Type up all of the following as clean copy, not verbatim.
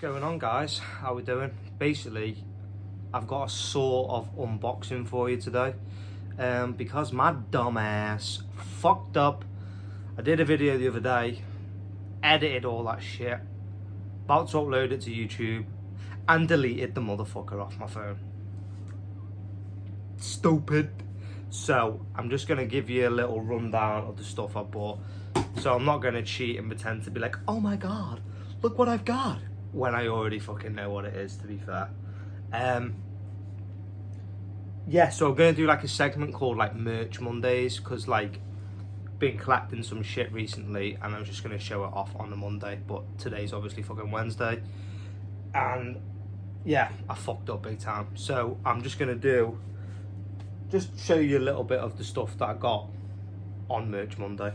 going on, guys? How we doing? Basically, I've got a sort of unboxing for you today, because my dumb ass fucked up. I did a video the other day, edited all that shit, about to upload it to YouTube, and deleted the motherfucker off my phone. Stupid. So I'm just gonna give you a little rundown of the stuff I bought. So I'm not gonna cheat and pretend to be like, oh my god, look what I've got, when I already fucking know what it is, to be fair. Yeah, so I'm gonna do like a segment called like Merch Mondays, because like been collecting some shit recently and I was just gonna show it off on the Monday, but today's obviously fucking Wednesday, and yeah, I fucked up big time. So I'm just gonna just show you a little bit of the stuff that I got on Merch Monday.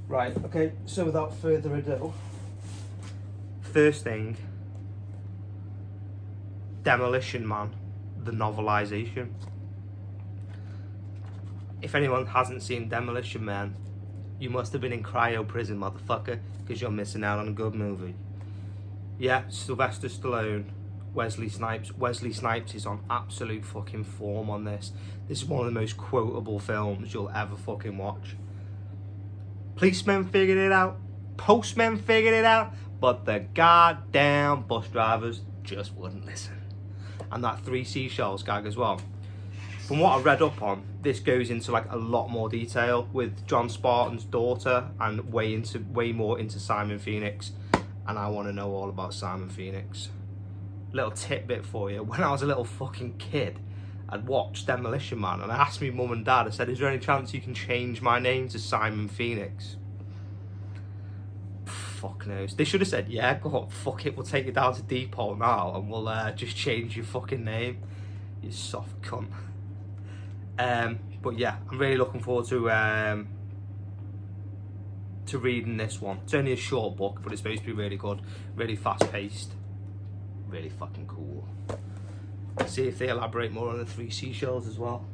Right, okay, so without further ado, first thing, Demolition Man, the novelisation. If anyone hasn't seen Demolition Man, you must have been in cryo prison, motherfucker, because you're missing out on a good movie. Yeah, Sylvester Stallone, Wesley Snipes. Wesley Snipes is on absolute fucking form on this. This is one of the most quotable films you'll ever fucking watch. Policemen figured it out, postmen figured it out, but the goddamn bus drivers just wouldn't listen. And that 3 seashells gag as well. From what I read up on, this goes into like a lot more detail with John Spartan's daughter and way more into Simon Phoenix. And I want to know all about Simon Phoenix. Little tidbit for you. When I was a little fucking kid, I'd watched Demolition Man and I asked my mum and dad, I said, is there any chance you can change my name to Simon Phoenix? Fuck knows. They should have said, yeah, go on, fuck it, we'll take you down to Depot now and we'll just change your fucking name. You soft cunt. But yeah, I'm really looking forward to reading this one. It's only a short book, but it's supposed to be really good, really fast paced, really fucking cool. See if they elaborate more on the 3 seashells as well.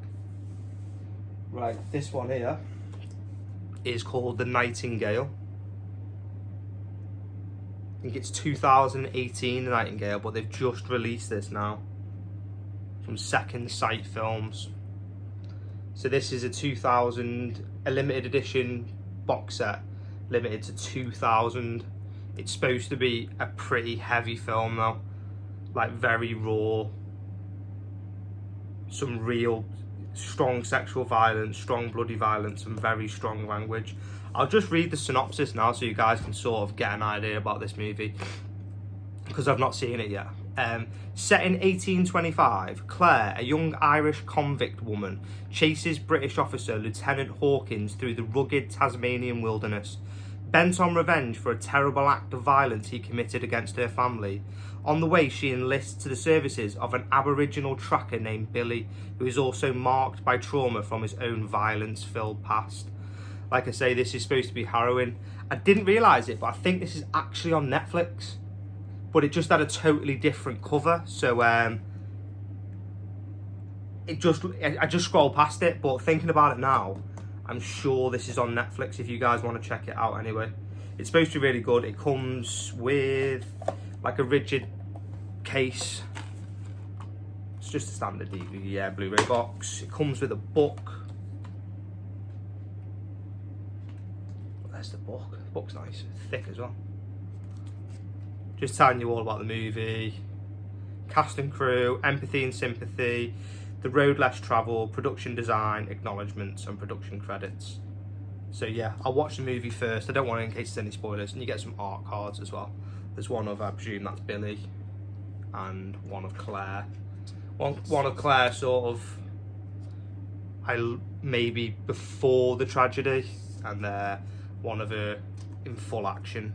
Right, this one here is called The Nightingale. I think it's 2018 The Nightingale, but they've just released this now from Second Sight Films. So this is a limited edition box set, limited to 2,000. It's supposed to be a pretty heavy film though, like very raw. Some real strong sexual violence, strong bloody violence, and very strong language. I'll just read the synopsis now so you guys can sort of get an idea about this movie, because I've not seen it yet. Set in 1825, Claire, a young Irish convict woman, chases British officer Lieutenant Hawkins through the rugged Tasmanian wilderness. Bent on revenge for a terrible act of violence he committed against her family. On the way, she enlists to the services of an Aboriginal tracker named Billy, who is also marked by trauma from his own violence-filled past. Like I say, this is supposed to be harrowing. I didn't realise it, but I think this is actually on Netflix. But it just had a totally different cover, so I just scrolled past it. But thinking about it now, I'm sure this is on Netflix if you guys want to check it out anyway. It's supposed to be really good. It comes with like a rigid case. It's just a standard DVD, Blu-ray box. It comes with a book. There's the book. The book's nice, it's thick as well. Just telling you all about the movie, cast and crew, empathy and sympathy, the road less travelled, production design, acknowledgements and production credits. So yeah, I'll watch the movie first. I don't want it in case there's any spoilers. And you get some art cards as well. There's one of, I presume that's Billy, and one of Claire. One of Claire sort of, maybe before the tragedy, and one of her in full action.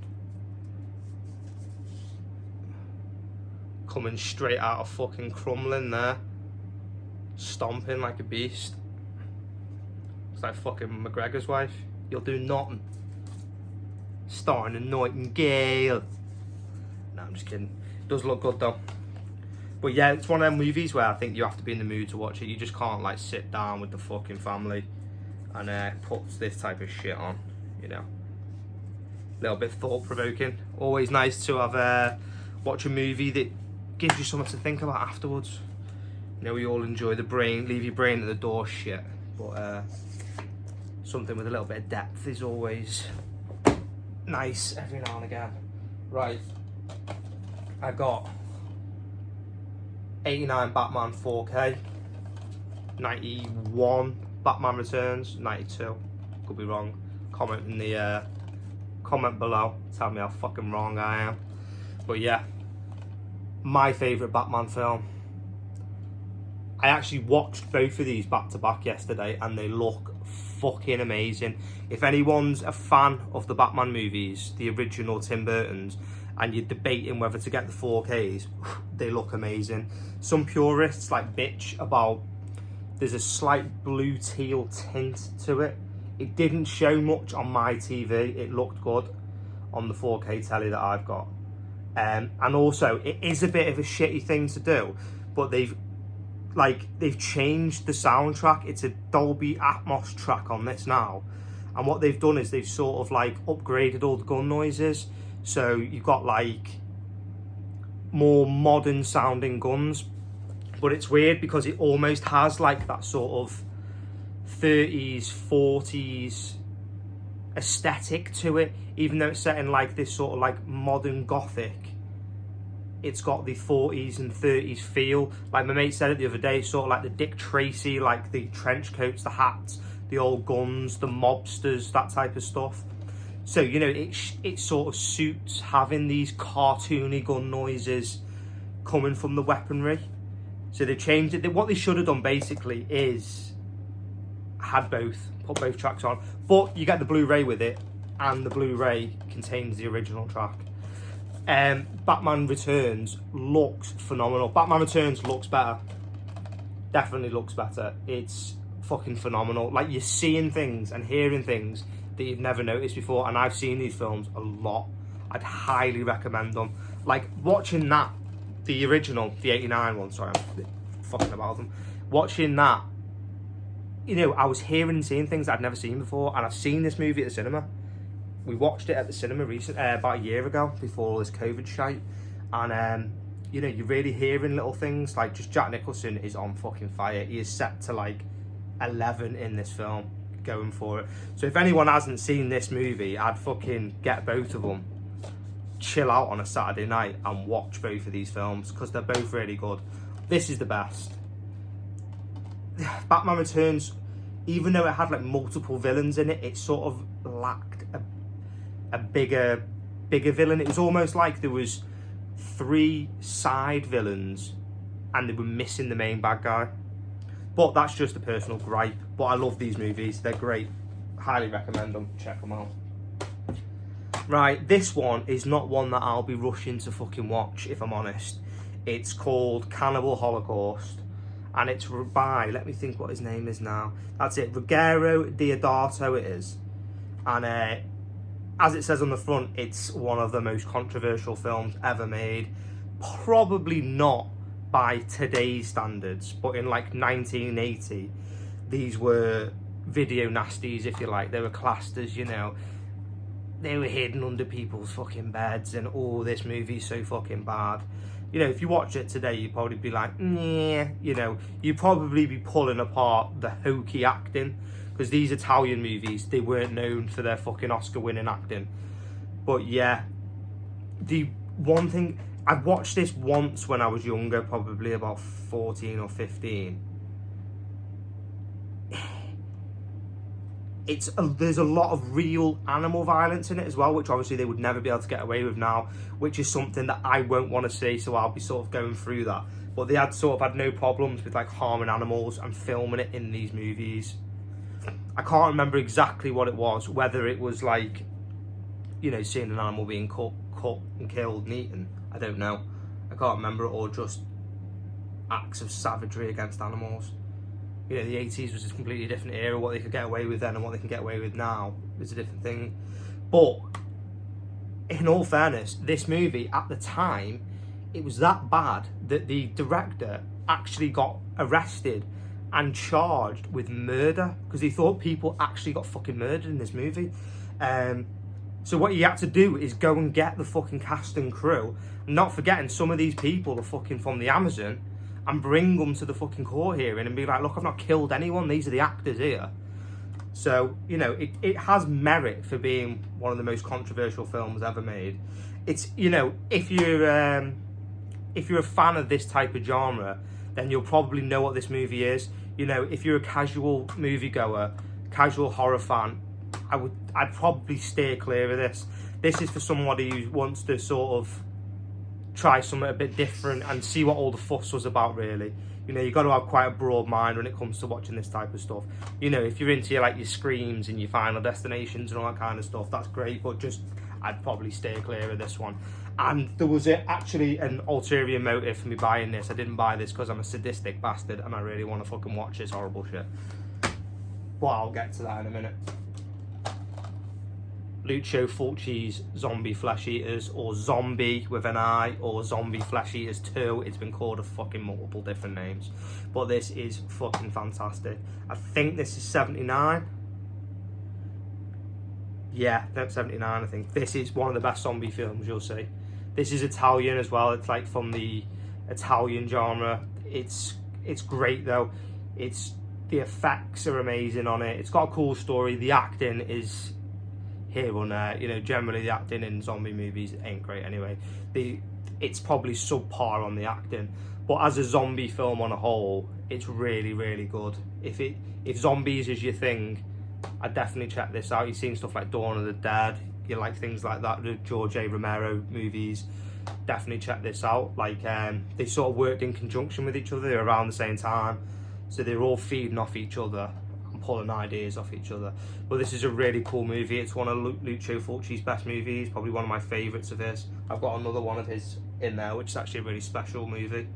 Coming straight out of fucking Crumlin there. Stomping like a beast. It's like fucking McGregor's wife. You'll do nothing. Starring a Nightingale. No, I'm just kidding. It does look good though. But yeah, it's one of them movies where I think you have to be in the mood to watch it. You just can't like sit down with the fucking family and put this type of shit on, you know. A little bit thought-provoking. Always nice to have watch a movie that gives you something to think about afterwards. You know, we all enjoy the brain, leave your brain at the door shit, but something with a little bit of depth is always nice every now and again. Right, I got 89 Batman 4K, 91 Batman Returns, 92, could be wrong. Comment in the comment below, tell me how fucking wrong I am. But yeah, my favourite Batman film. I actually watched both of these back to back yesterday and they look fucking amazing. If anyone's a fan of the Batman movies, the original Tim Burton's, and you're debating whether to get the 4Ks, they look amazing. Some purists like bitch about there's a slight blue teal tint to it. It didn't show much on my TV. It looked good on the 4K telly that I've got. And also, it is a bit of a shitty thing to do, but they've changed the soundtrack. It's a Dolby Atmos track on this now. And what they've done is they've sort of like upgraded all the gun noises. So you've got like more modern sounding guns. But it's weird because it almost has like that sort of 30s, 40s aesthetic to it. Even though it's set in like this sort of like modern gothic, it's got the 40s and 30s feel. Like my mate said it the other day, sort of like the Dick Tracy, like the trench coats, the hats, the old guns, the mobsters, that type of stuff. So, you know, it sort of suits having these cartoony gun noises coming from the weaponry. So they changed it. What they should have done basically is had both, put both tracks on. But you get the Blu-ray with it, and the Blu-ray contains the original track. Batman Returns looks phenomenal. Batman Returns looks better. Definitely looks better. It's fucking phenomenal. Like, you're seeing things and hearing things that you've never noticed before, and I've seen these films a lot. I'd highly recommend them. Like, watching that, the original, the 89 one, sorry, I'm fucking about them. Watching that, you know, I was hearing and seeing things I'd never seen before, and I've seen this movie at the cinema. We watched it at the cinema about a year ago, before all this COVID shite, and you know, you're really hearing little things, like just Jack Nicholson is on fucking fire. He is set to like 11 in this film, going for it. So if anyone hasn't seen this movie, I'd fucking get both of them, chill out on a Saturday night and watch both of these films, because they're both really good. This is the best. Batman Returns, even though it had like multiple villains in it, it sort of lacked a bigger villain. It was almost like there was 3 side villains and they were missing the main bad guy. But that's just a personal gripe. But I love these movies, they're great. Highly recommend them, check them out. Right, this one is not one that I'll be rushing to fucking watch, if I'm honest. It's called Cannibal Holocaust, and it's by, let me think what his name is now. That's it, Ruggero Deodato it is. And as it says on the front, it's one of the most controversial films ever made. Probably not by today's standards, but in like 1980, these were video nasties, if you like. They were classed as, you know, they were hidden under people's fucking beds, and oh, this movie's so fucking bad. You know, if you watch it today, you'd probably be like, nah, you know, you'd probably be pulling apart the hokey acting, because these Italian movies, they weren't known for their fucking Oscar-winning acting. But yeah, the one thing, I watched this once when I was younger, probably about 14 or 15. There's a lot of real animal violence in it as well, which obviously they would never be able to get away with now, which is something that I won't want to see, so I'll be sort of going through that. But they had no problems with like harming animals and filming it in these movies. I can't remember exactly what it was, whether it was like, you know, seeing an animal being cut and killed and eaten, I don't know. I can't remember it, or just acts of savagery against animals. You know, the 80s was a completely different era. What they could get away with then and what they can get away with now is a different thing. But in all fairness, this movie at the time, it was that bad that the director actually got arrested and charged with murder, because he thought people actually got fucking murdered in this movie. So what you had to do is go and get the fucking cast and crew, not forgetting some of these people are fucking from the Amazon, and bring them to the fucking court hearing and be like, look, I've not killed anyone, these are the actors here. So, you know, it has merit for being one of the most controversial films ever made. It's, you know, if you're a fan of this type of genre, then you'll probably know what this movie is. You know, if you're a casual moviegoer, casual horror fan, I'd probably steer clear of this. This is for somebody who wants to sort of try something a bit different and see what all the fuss was about, really. You know, you've got to have quite a broad mind when it comes to watching this type of stuff. You know, if you're into your Screams and your Final Destinations and all that kind of stuff, that's great, but just, I'd probably steer clear of this one. And there was actually an ulterior motive for me buying this. I didn't buy this because I'm a sadistic bastard and I really want to fucking watch this horrible shit. But I'll get to that in a minute. Lucio Fulci's Zombie Flesh Eaters, or Zombie with an I, or Zombie Flesh Eaters 2. It's been called a fucking multiple different names. But this is fucking fantastic. I think this is 79. Yeah, that's 79, I think. This is one of the best zombie films you'll see. This is Italian as well. It's like from the Italian genre. It's great though. The effects are amazing on it. It's got a cool story. The acting is here or there. You know, generally the acting in zombie movies ain't great anyway. It's probably subpar on the acting, but as a zombie film on a whole, it's really, really good. If zombies is your thing, I'd definitely check this out. You've seen stuff like Dawn of the Dead, you like things like that, the George A. Romero movies, definitely check this out. Like, they sort of worked in conjunction with each other around the same time, so they're all feeding off each other and pulling ideas off each other. But this is a really cool movie. It's one of Lucio Fulci's best movies, probably one of my favourites of his. I've got another one of his in there, which is actually a really special movie.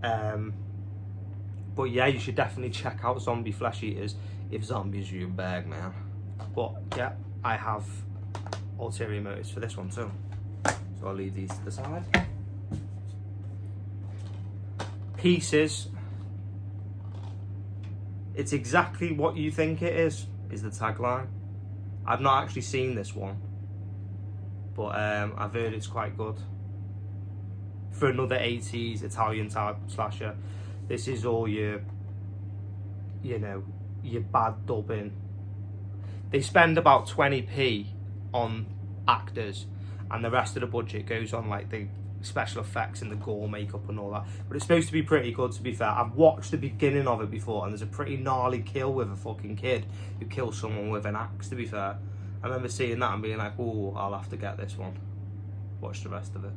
But yeah, you should definitely check out Zombie Flesh Eaters if zombies are your bag, man. But yeah, I have ulterior motives for this one too. So I'll leave these to the side. Pieces. It's exactly what you think it is the tagline. I've not actually seen this one, but I've heard it's quite good. For another 80s Italian type slasher, this is all your bad dubbing. They spend about 20p on actors, and the rest of the budget goes on like the special effects and the gore makeup and all that. But it's supposed to be pretty good, to be fair. I've watched the beginning of it before, and there's a pretty gnarly kill with a fucking kid who kills someone with an axe, to be fair. I remember seeing that and being like, oh, I'll have to get this one. Watch the rest of it.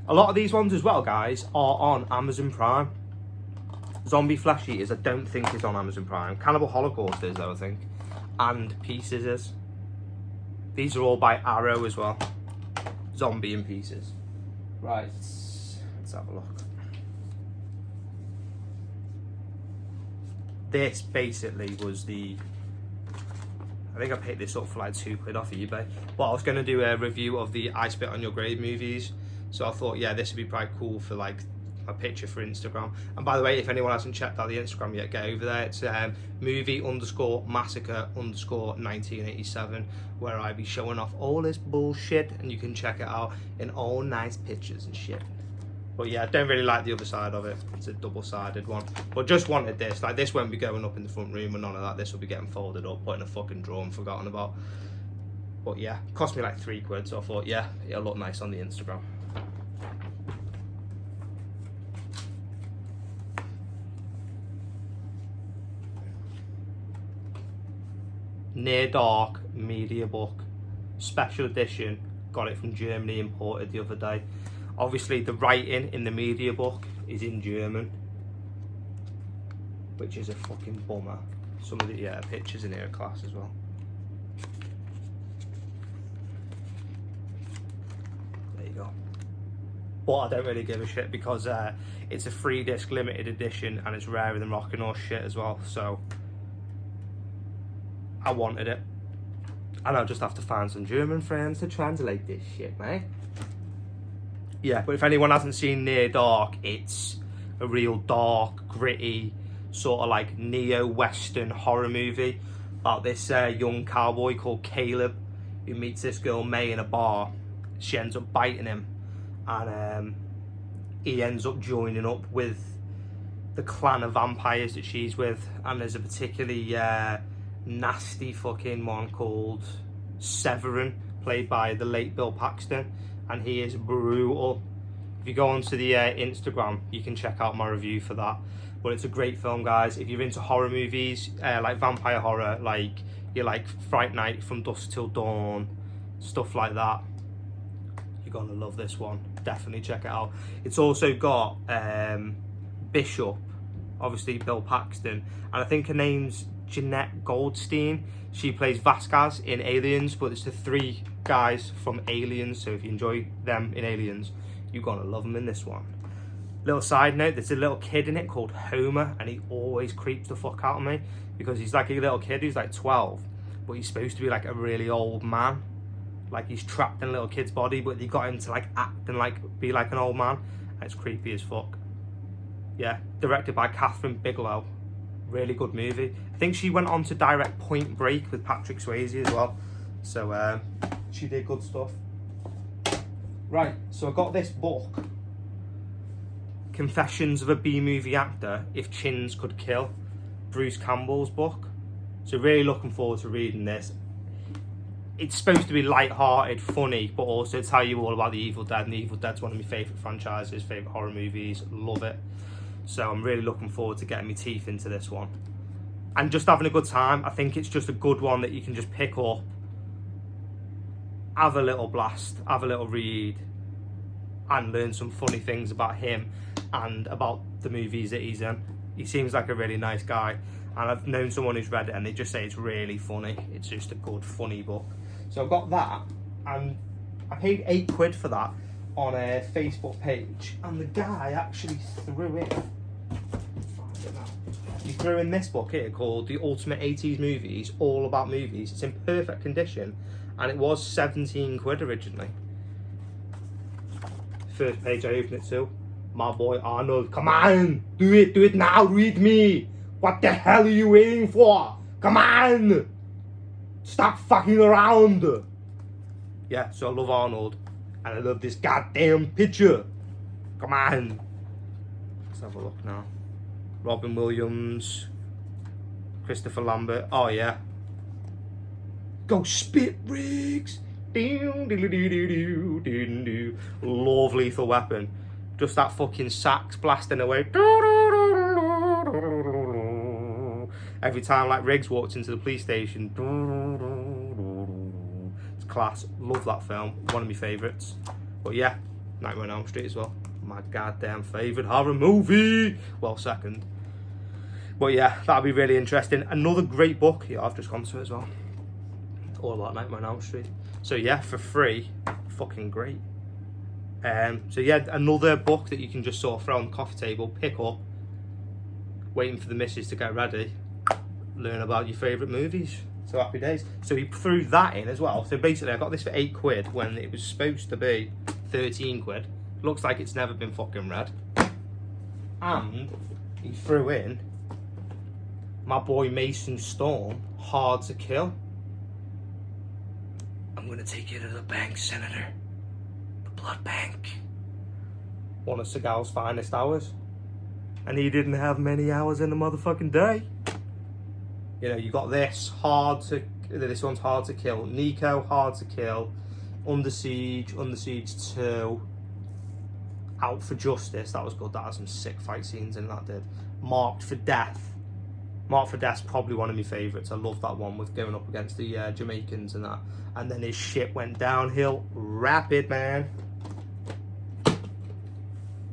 A lot of these ones as well, guys, are on Amazon Prime. Zombie Flesh Eaters, I don't think is on Amazon Prime. Cannibal Holocaust is, though, I think. And Pieces is. These are all by Arrow as well. Zombie in Pieces. Right, let's have a look. This basically was I think I picked this up for like £2 off eBay. But I was going to do a review of the I Spit on Your Grave movies. So I thought, yeah, this would be quite cool for like a picture for Instagram. And by the way, if anyone hasn't checked out the Instagram yet, get over there. It's movie_massacre_1987, where I be showing off all this bullshit, and you can check it out in all nice pictures and shit. But yeah, I don't really like the other side of it. It's a double-sided one. But just wanted this. Like, this won't be going up in the front room and none of that. This will be getting folded up, put in a fucking drawer and forgotten about. But yeah, it cost me like £3, so I thought, yeah, it'll look nice on the Instagram. Near Dark media book, special edition. Got it from Germany, imported the other day. Obviously the writing in the media book is in German, which is a fucking bummer. Some of the pictures in here are class as well. There you go. But I don't really give a shit because it's a 3-disc limited edition and it's rarer than Rockin' Horse shit as well, so I wanted it. And I'll just have to find some German friends to translate this shit, mate. Yeah, but if anyone hasn't seen Near Dark, it's a real dark, gritty, sort of like neo-Western horror movie about this young cowboy called Caleb who meets this girl May in a bar. She ends up biting him, and he ends up joining up with the clan of vampires that she's with, and there's a particularly nasty fucking one called Severin, played by the late Bill Paxton, and he is brutal. If you go onto the Instagram, you can check out my review for that. But it's a great film, guys. If you're into horror movies, like vampire horror, like you like Fright Night, From Dusk Till Dawn, stuff like that, you're gonna love this one. Definitely check it out. It's also got Bishop, obviously Bill Paxton, and I think her name's Jeanette Goldstein. She plays Vasquez in Aliens, but it's the 3 guys from Aliens, so if you enjoy them in Aliens, you're gonna love them in this one. Little side note, there's a little kid in it called Homer, and he always creeps the fuck out of me, because he's like a little kid who's like 12, but he's supposed to be like a really old man. Like he's trapped in a little kid's body, but they got him to like act and like be like an old man, and it's creepy as fuck. Yeah, directed by Catherine Bigelow. Really good movie. I think she went on to direct Point Break with Patrick Swayze as well. So she did good stuff. Right, so I got this book, Confessions of a B-Movie Actor, If Chins Could Kill, Bruce Campbell's book. So really looking forward to reading this. It's supposed to be light-hearted, funny, but also tell you all about The Evil Dead, and The Evil Dead's one of my favourite franchises, favourite horror movies, love it. So I'm really looking forward to getting my teeth into this one. And just having a good time. I think it's just a good one that you can just pick up, have a little blast, have a little read, and learn some funny things about him and about the movies that he's in. He seems like a really nice guy, and I've known someone who's read it and they just say it's really funny. It's just a good, funny book. So I've got that, and I paid £8 for that on a Facebook page, and the guy actually threw in, he threw in this book here called The Ultimate 80s Movies, all about movies. It's in perfect condition, and it was £17 originally. First page I opened it to, my boy Arnold, come on, do it now, read me. What the hell are you waiting for? Come on, stop fucking around. Yeah, so I love Arnold, and I love this goddamn picture. Come on, let's have a look now. Robin Williams, Christopher Lambert, oh yeah. Go Spit Riggs. Love Lethal Weapon. Just that fucking sax blasting away. Every time like Riggs walks into the police station. It's class. Love that film. One of my favourites. But yeah, Nightmare on Elm Street as well. My goddamn favourite horror movie. Well, second. But yeah, that'll be really interesting. Another great book. Yeah, I've just gone to as well. All about Nightmare on Elm Street. So yeah, for free, fucking great. So yeah, another book that you can just sort of throw on the coffee table, pick up, waiting for the missus to get ready, learn about your favourite movies. So happy days. So he threw that in as well. So basically I got this for £8 when it was supposed to be £13. Looks like it's never been fucking read. And he threw in my boy Mason Storm, Hard to Kill. I'm gonna take you to the bank, Senator. The blood bank. One of Seagal's finest hours. And he didn't have many hours in the motherfucking day. You know, you got this, this one's Hard to Kill. Nico, Hard to Kill. Under Siege 2. Out for Justice, that was good. That had some sick fight scenes in that, did. Marked for Death. Marked for Death's probably one of my favourites. I love that one with going up against the Jamaicans and that. And then his shit went downhill rapid, man.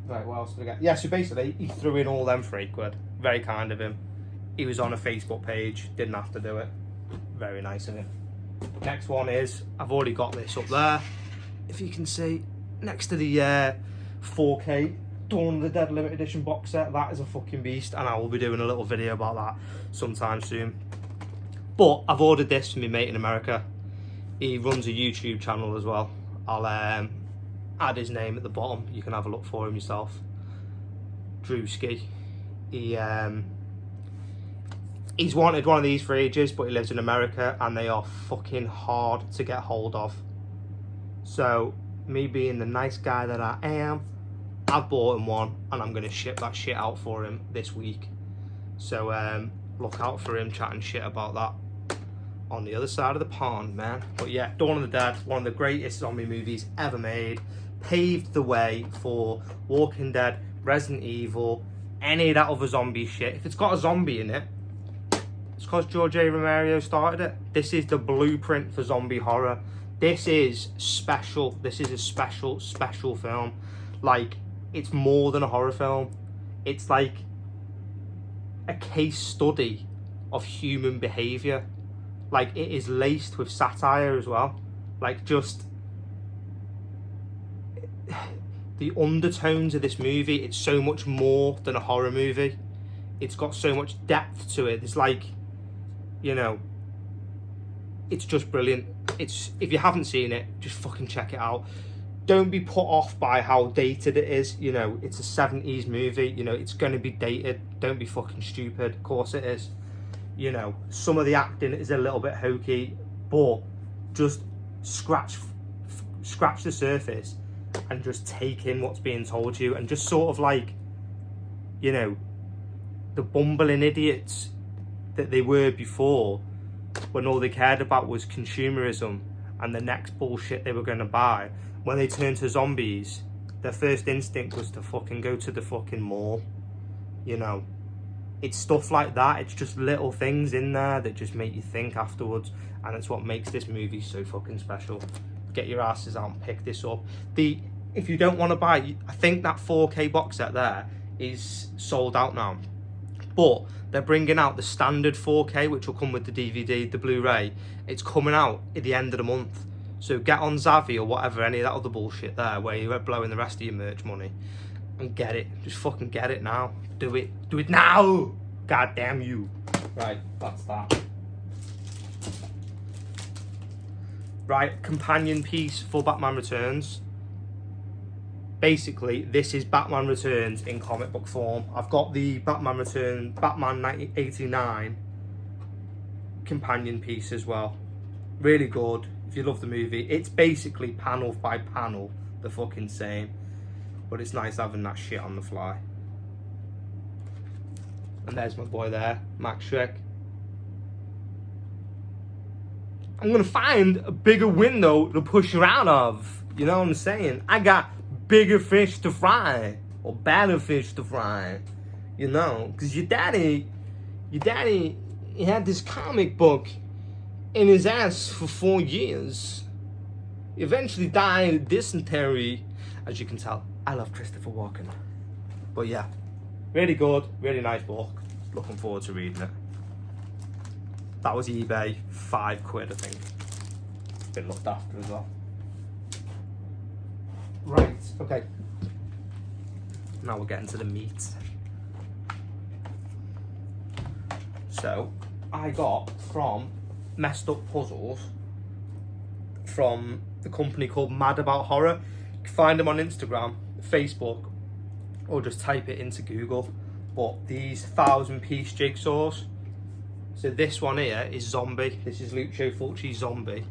Right, what else did I get? Yeah, so basically, he threw in all them for £8. Very kind of him. He was on a Facebook page, didn't have to do it. Very nice of him. Next one is, I've already got this up there. If you can see, next to the 4K Dawn of the Dead limited edition box set. That is a fucking beast, and I will be doing a little video about that sometime soon. But I've ordered this from my mate in America. He runs a YouTube channel as well. I'll add his name at the bottom. You can have a look for him yourself. Drewski. He's wanted one of these for ages, but he lives in America and they are fucking hard to get hold of. So, me being the nice guy that I am, I've bought him one and I'm going to ship that shit out for him this week. So, look out for him chatting shit about that on the other side of the pond, man. But yeah, Dawn of the Dead, one of the greatest zombie movies ever made. Paved the way for Walking Dead, Resident Evil, any of that other zombie shit. If it's got a zombie in it, it's because George A. Romero started it. This is the blueprint for zombie horror. This is special. This is a special, special film. Like, it's more than a horror film. It's like a case study of human behaviour. Like, it is laced with satire as well. Like, just the undertones of this movie, it's so much more than a horror movie. It's got so much depth to it. It's like, you know, it's just brilliant. It's, if you haven't seen it, just fucking check it out. Don't be put off by how dated it is. You know, it's a 70s movie. You know, it's going to be dated. Don't be fucking stupid. Of course it is. You know, some of the acting is a little bit hokey, but just scratch the surface and just take in what's being told to you, and just sort of like, you know, the bumbling idiots that they were before, when all they cared about was consumerism and the next bullshit they were going to buy. When they turned to zombies, their first instinct was to fucking go to the fucking mall. You know, it's stuff like that. It's just little things in there that just make you think afterwards, and it's what makes this movie so fucking special. Get your asses out and pick this up. If you don't want to buy, I think that 4K box set there is sold out now, but they're bringing out the standard 4K, which will come with the DVD, the Blu-ray. It's coming out at the end of the month. So get on Zavvi or whatever, any of that other bullshit there, where you're blowing the rest of your merch money, and get it. Just fucking get it now. Do it. Do it now! God damn you. Right, that's that. Right, companion piece for Batman Returns. Basically, this is Batman Returns in comic book form. I've got the Batman 1989 companion piece as well. Really good. If you love the movie, it's basically panel by panel the fucking same, but it's nice having that shit on the fly. And there's my boy there, Max Schreck. I'm gonna find a bigger window to push her out of. You know what I'm saying? I got bigger fish to fry, or better fish to fry. You know, because your daddy, he had this comic book in his ass for 4 years. He eventually died of dysentery. As you can tell, I love Christopher Walken. But yeah, really good, really nice book. Looking forward to reading it. That was eBay, £5, I think. Been looked after as well. Right, okay. Now we're getting to the meat. So, I got from Messed Up Puzzles from the company called Mad About Horror. You can find them on Instagram, Facebook, or just type it into Google. But these 1,000-piece jigsaws. So this one here is Zombie. This is Lucio Fulci's Zombie,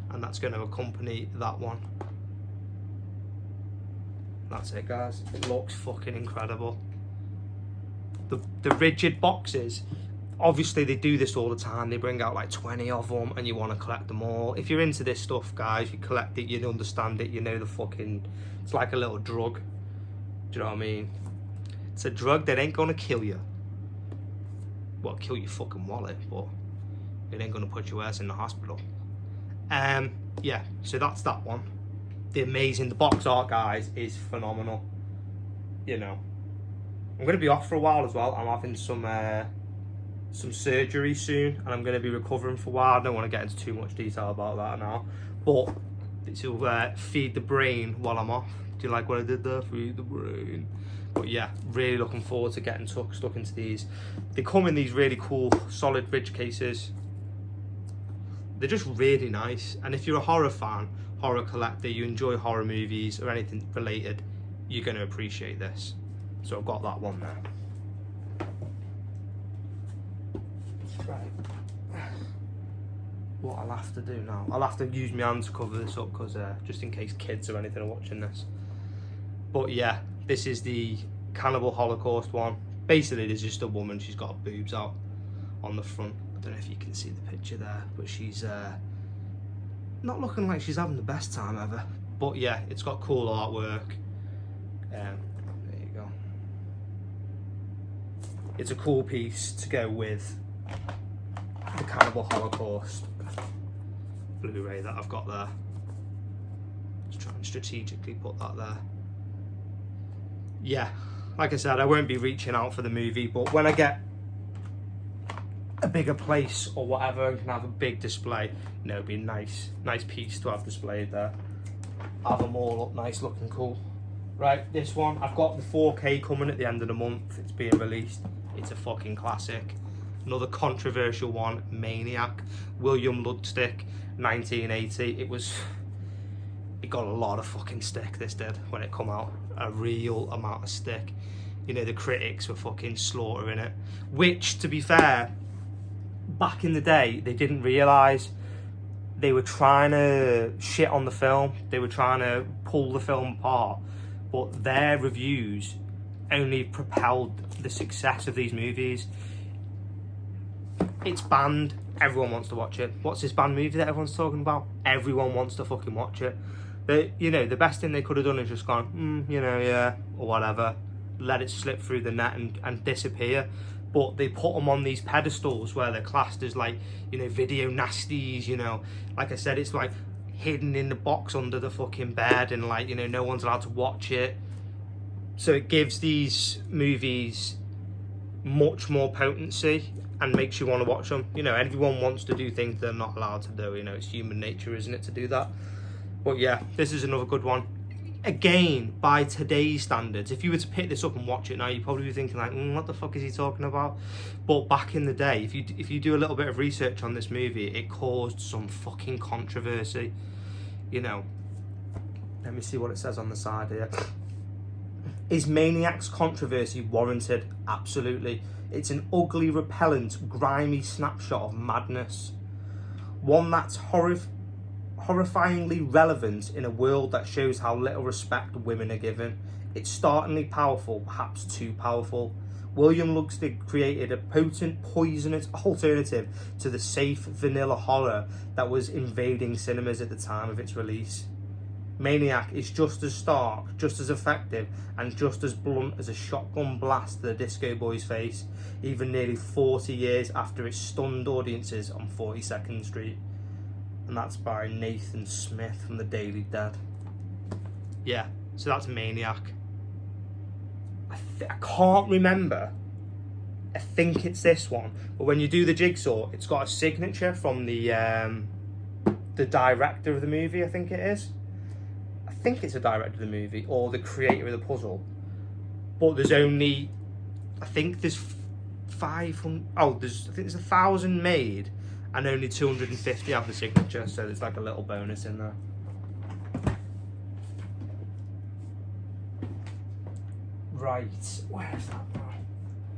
and that's going to accompany that one. That's it, guys. It looks fucking incredible. The rigid boxes, obviously they do this all the time. They bring out like 20 of them and you want to collect them all. If you're into this stuff, guys, you collect it, you understand it, you know the fucking, it's like a little drug. Do you know what I mean? It's a drug that ain't gonna kill you. Well, kill your fucking wallet, but it ain't gonna put your ass in the hospital. Yeah, so that's that one. The box art, guys, is phenomenal. You know, I'm gonna be off for a while as well. I'm having some surgery soon, and I'm gonna be recovering for a while. I don't want to get into too much detail about that now, but to feed the brain while I'm off. Do you like what I did there? Feed the brain. But yeah, really looking forward to getting stuck into these. They come in these really cool, solid ridge cases. They're just really nice. And if you're a horror fan, horror collector, you enjoy horror movies or anything related, you're going to appreciate this. So I've got that one there. what I'll have to do now, I'll have to use my hand to cover this up, because just in case kids or anything are watching this. But yeah, this is the Cannibal Holocaust one. Basically, there's just a woman, she's got her boobs out on the front. I don't know if you can see the picture there, but she's not looking like she's having the best time ever. But yeah, it's got cool artwork. There you go. It's a cool piece to go with the Cannibal Holocaust Blu-ray that I've got there. Just try and strategically put that there. Yeah, like I said, I won't be reaching out for the movie, but when I get a bigger place or whatever and can have a big display, you know, it'd be a nice piece to have displayed there. Have them all up nice, looking cool. Right, this one, I've got the 4K coming at the end of the month. It's being released. It's a fucking classic. Another controversial one, Maniac. William Ludstick, 1980. It got a lot of fucking stick, this did, when it come out. A real amount of stick. You know, the critics were fucking slaughtering it. Which, to be fair, back in the day, they didn't realise. They were trying to shit on the film. They were trying to pull the film apart. But their reviews only propelled the success of these movies. It's banned. Everyone wants to watch it. What's this banned movie that everyone's talking about? Everyone wants to fucking watch it. You know, the best thing they could have done is just gone, you know, yeah, or whatever. Let it slip through the net and disappear. But they put them on these pedestals where they're classed as, like, you know, video nasties, you know. Like I said, it's like hidden in the box under the fucking bed, and, like, you know, no one's allowed to watch it. So it gives these movies much more potency and makes you want to watch them. You know, everyone wants to do things they're not allowed to do. You know, it's human nature, isn't it, to do that? But yeah, this is another good one. Again, by today's standards, if you were to pick this up and watch it now, you'd probably be thinking like, what the fuck is he talking about? But back in the day, if you do a little bit of research on this movie, it caused some fucking controversy. You know, let me see what it says on the side here. Is Maniac's controversy warranted? Absolutely. It's an ugly, repellent, grimy snapshot of madness. One that's horrifyingly relevant in a world that shows how little respect women are given. It's startlingly powerful, perhaps too powerful. William Lustig created a potent, poisonous alternative to the safe vanilla horror that was invading cinemas at the time of its release. Maniac is just as stark, just as effective, and just as blunt as a shotgun blast to the Disco Boy's face, even nearly 40 years after it stunned audiences on 42nd Street. And that's by Nathan Smith from the Daily Dead. Yeah, so that's Maniac. I can't remember. I think it's this one. But when you do the jigsaw, it's got a signature from the director of the movie, I think it is. I think it's the director of the movie or the creator of the puzzle. But there's only, I think there's 500, I think there's 1,000 made and only 250 have the signature, so there's like a little bonus in there. Right, where's that one?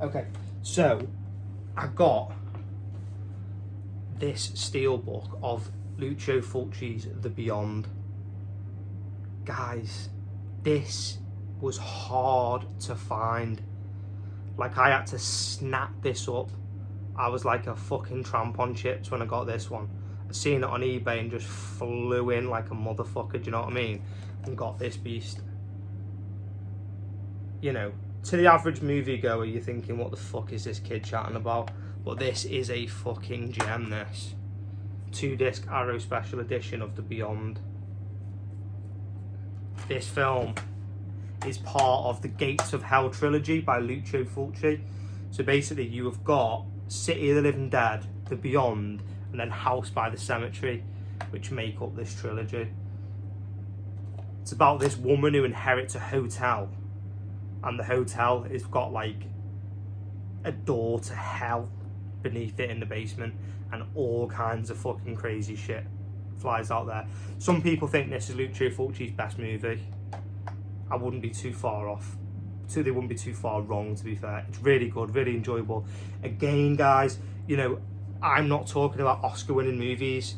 Okay, so I got this steelbook of Lucio Fulci's The Beyond. Guys, this was hard to find. Like, I had to snap this up. I was like a fucking tramp on chips when I got this one. I seen it on eBay and just flew in like a motherfucker, do you know what I mean? And got this beast. You know, to the average moviegoer, you're thinking, what the fuck is this kid chatting about? But this is a fucking gem, this. 2-disc Arrow Special Edition of The Beyond. This film is part of the Gates of Hell trilogy by Lucio Fulci. So basically you have got City of the Living Dead, The Beyond, and then House by the Cemetery, which make up this trilogy. It's about this woman who inherits a hotel, and the hotel has got like a door to hell beneath it in the basement, and all kinds of fucking crazy shit flies out there. Some people think this is Lucio Fulci's best movie. I wouldn't be too far off. They wouldn't be too far wrong, to be fair. It's really good, really enjoyable. Again, guys, you know, I'm not talking about Oscar-winning movies.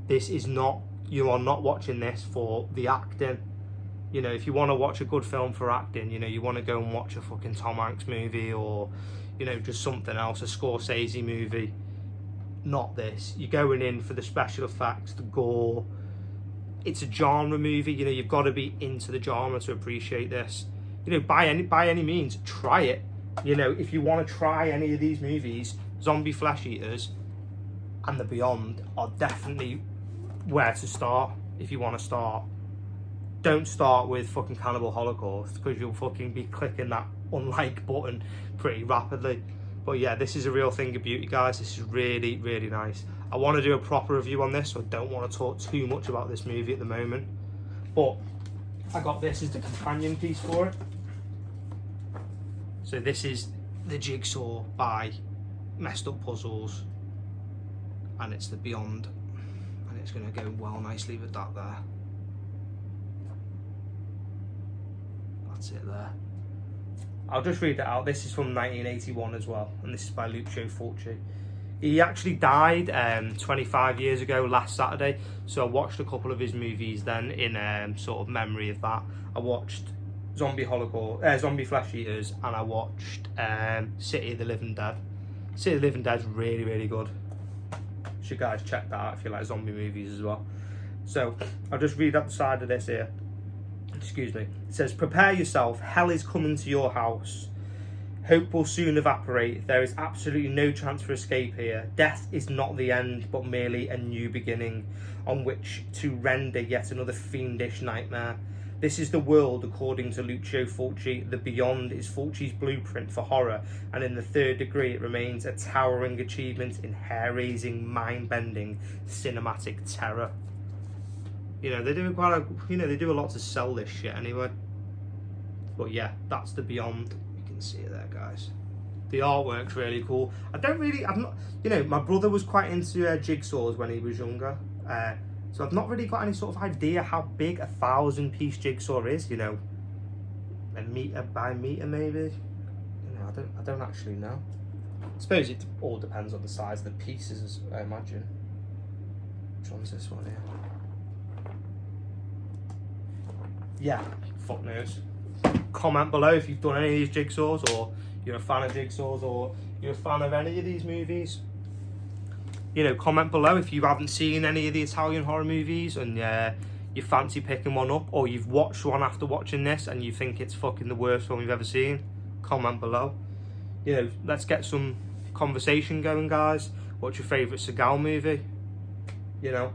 This is not, you are not watching this for the acting. You know, if you want to watch a good film for acting, you know, you want to go and watch a fucking Tom Hanks movie, or, you know, just something else, a Scorsese movie. Not this. You're going in for the special effects, the gore. It's a genre movie. You know, you've got to be into the genre to appreciate this. You know, by any means, try it. You know, if you want to try any of these movies, Zombie Flesh Eaters and The Beyond are definitely where to start if you want to start. Don't start with fucking Cannibal Holocaust, because you'll fucking be clicking that unlike button pretty rapidly. But yeah, this is a real thing of beauty, guys. This is really, really nice. I want to do a proper review on this, so I don't want to talk too much about this movie at the moment. But I got this as the companion piece for it. So this is the Jigsaw by Messed Up Puzzles, and it's The Beyond, and it's going to go well nicely with that there. That's it there. I'll just read it out. This is from 1981 as well, and this is by Lucio Fulci. He actually died 25 years ago last Saturday, so I watched a couple of his movies then in sort of memory of that. I watched Zombie Flesh Eaters, and I watched City of the Living Dead. City of the Living Dead is really, really good. You should guys check that out if you like zombie movies as well. So I'll just read up the side of this here. Excuse me. It says, prepare yourself, hell is coming to your house. Hope will soon evaporate. There is absolutely no chance for escape here. Death is not the end, but merely a new beginning on which to render yet another fiendish nightmare. This is the world, according to Lucio Fulci. The Beyond is Fulci's blueprint for horror, and in The Third Degree it remains a towering achievement in hair-raising, mind-bending cinematic terror. You know, they do they do a lot to sell this shit anyway. But yeah, that's The Beyond. You can see it there, guys. The artwork's really cool. My brother was quite into jigsaws when he was younger. So I've not really got any sort of idea how big a 1,000-piece jigsaw is, you know. A meter by meter, maybe. You know, I don't actually know. I suppose it all depends on the size of the pieces, I imagine. Which one's this one here? Yeah, fuck knows. Comment below if you've done any of these jigsaws, or you're a fan of jigsaws, or you're a fan of any of these movies. You know, comment below if you haven't seen any of the Italian horror movies and you fancy picking one up, or you've watched one after watching this and you think it's fucking the worst one you've ever seen. Comment below. You know, let's get some conversation going, guys. What's your favourite Seagal movie? You know,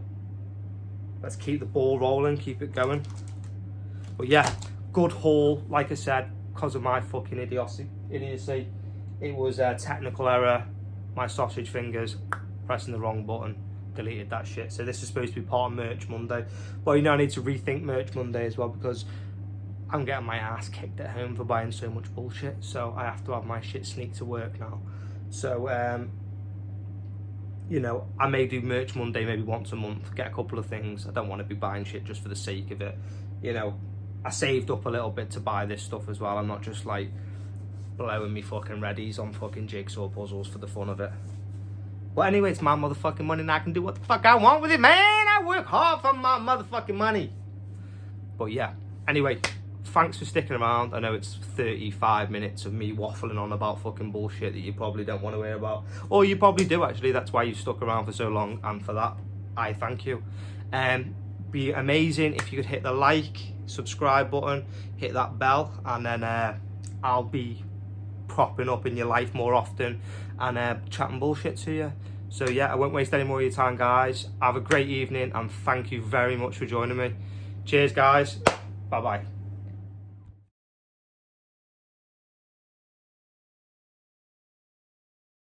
let's keep the ball rolling, keep it going. But yeah, good haul, like I said, because of my fucking idiocy. It was a technical error, my sausage fingers, pressing the wrong button, deleted that shit. So this is supposed to be part of Merch Monday. But you know, I need to rethink Merch Monday as well, because I'm getting my ass kicked at home for buying so much bullshit. So I have to have my shit sneak to work now. So, you know, I may do Merch Monday maybe once a month, get a couple of things. I don't want to be buying shit just for the sake of it. You know, I saved up a little bit to buy this stuff as well. I'm not just like blowing me fucking readies on fucking jigsaw puzzles for the fun of it. But anyway, it's my motherfucking money and I can do what the fuck I want with it, man. I work hard for my motherfucking money. But yeah, anyway, thanks for sticking around. I know it's 35 minutes of me waffling on about fucking bullshit that you probably don't want to hear about. Or you probably do, actually. That's why you've stuck around for so long. And for that, I thank you. Be amazing if you could hit the like, subscribe button, hit that bell, and then I'll be propping up in your life more often and chatting bullshit to you. So yeah, I won't waste any more of your time, guys. Have a great evening and thank you very much for joining me. Cheers, guys. Bye bye.